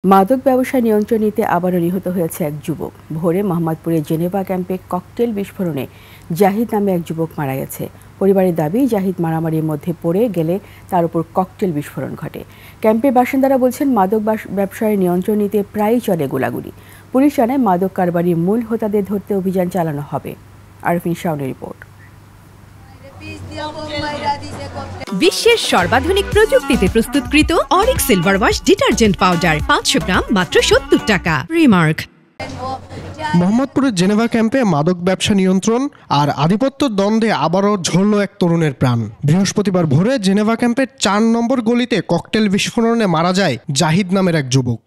মাদক ব্যবসা নিয়ন্ত্রণ নিতে আবারও নিহত হয়েছে এক যুবক। ভোরে মোহাম্মদপুরের জেনেভা ক্যাম্পে ককটেল বিস্ফোরণে জাহিদ নামে এক যুবক মারা গেছে। পরিবারের দাবি, জাহিদ মারামারির মধ্যে পড়ে গেলে তার উপর ককটেল বিস্ফোরণ ঘটে। ক্যাম্পের বাসিন্দারা বলছেন, মাদক ব্যবসায় নিয়ন্ত্রণ নিতে প্রায়ই চলে গোলাগুলি। পুলিশ জানায়, মাদক কারবারির মূল হোতাদের ধরতে অভিযান চালানো হবে। আরফিন শাওনের রিপোর্ট। বিশ্বের সর্বাধুনিক প্রযুক্তিতে প্রস্তুতকৃত Arik silver wash detergent powder 500 গ্রাম মাত্র 70 টাকা। রিমার্ক। মোহাম্মদপুরের জেনেভা ক্যাম্পে মাদক ব্যবসা নিয়ন্ত্রণ আর আধিপত্য দ্বন্দ্বে আবারও ঝরল এক তরুণের প্রাণ। বৃহস্পতিবার ভোরে জেনেভা ক্যাম্পের 4 নম্বর গলিতে ককটেল বিস্ফোরণে মারা যায় জাহিদ নামের এক যুবক।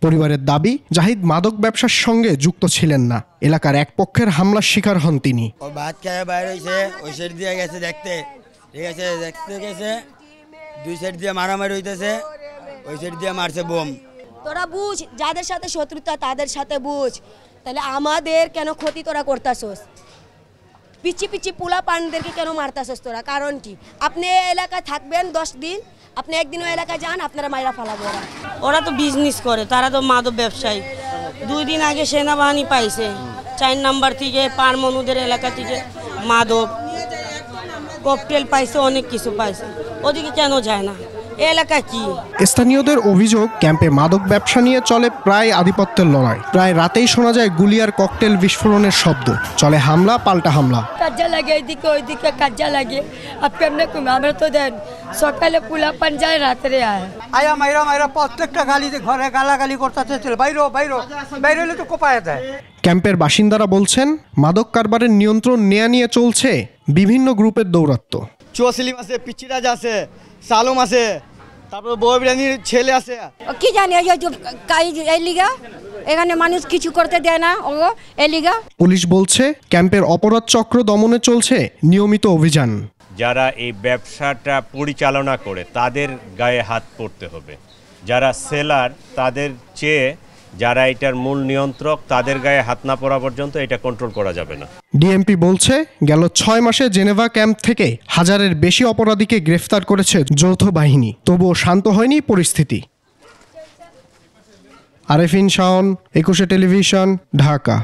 পরিবারের দাবি, জাহিদ মাদক ব্যবসার সঙ্গে যুক্ত ছিলেন না। এলাকার এক পক্ষের হামলার শিকার হন তিনি। ভাত খেয়ে বাইরে হয়েছে, ওই সাইড দিয়ে গেছে দেখতে, ঠিক আছে, দেখতে গেছে, দুই সাইড দিয়ে মারামারি হইতেছে, ওই সাইড দিয়ে মারছে বোম। তোরা বুঝ, যাদের সাথে শত্রুতা তাদের সাথে বুঝ, তাহলে আমাদের কেন ক্ষতি তোরা করতাছস? পিচি পিচি পোলা পানদেরকে কেন মারতাছস তোরা? কারণ কি? আপনি এলাকায় থাকবেন 10 দিন, আপনি একদিন ওই এলাকায় যান, আপনারা মাইরা ফালাবো। ওরা তো বিজনেস করে, তারা তো মাদক ব্যবসায়ী। 2 দিন আগে সেনাবাহিনী পাইছে 4 নাম্বার থেকে, পারমনুদের এলাকা থেকে মাদক ককটেল পাইছে, অনেক কিছু পাইছে। ওদিকে কেন যায় না? এলাকা কি? স্থানীয়দের অভিযোগ, ক্যাম্পে মাদক ব্যবসা নিয়ে চলে প্রায় আধিপত্যের লড়াই। প্রায় রাতেই শোনা যায় গুলি আর ককটেল বিস্ফোরণের শব্দ। চলে হামলা পাল্টা হামলা। কাজা লাগে এদিকে ওইদিকে, কাজা লাগে। আপনি আমরা তো দেন সকালে পোলা পান যায়, রাত্রে আয়। আয়া মাইরা মাইরা প্রত্যেকটা গালিতে ঘরে গালাগালি করতে বাইরো বাইরো বাইরে তো কোপায় দেয়। ক্যাম্পের বাসিন্দারা বলছেন, মাদক কারবারের নিয়ন্ত্রণ নেয়া নিয়ে চলছে বিভিন্ন গ্রুপের দৌরাত্ম্য। চুয়াসলিম আছে, পিচিরাজ আছে, সালম আছে, তারপর বউবিরানির ছেলে আছে। কি জানি এই লিগা এখানে মানুষ কিছু করতে দেয় না, ও এই লিগা। পুলিশ বলছে, ক্যাম্পের অপরাধ চক্র দমনে চলছে নিয়মিত অভিযান। যারা এই ব্যবসাটা পরিচালনা করে তাদের গায়ে হাত পড়তে হবে। যারা সেলার, তাদের চেয়ে যারা এটার মূল নিয়ন্ত্রক, তাদের গায়ে হাত না পড়া পর্যন্ত এটা কন্ট্রোল করা যাবে না। ডিএমপি বলছে, গেল 6 মাসে জেনেভা ক্যাম্প থেকে 1000-এর বেশি অপরাধীকে গ্রেফতার করেছে যৌথ বাহিনী। তবুও শান্ত হয়নি পরিস্থিতি। আরফিন শাওন, 21 টেলিভিশন, ঢাকা।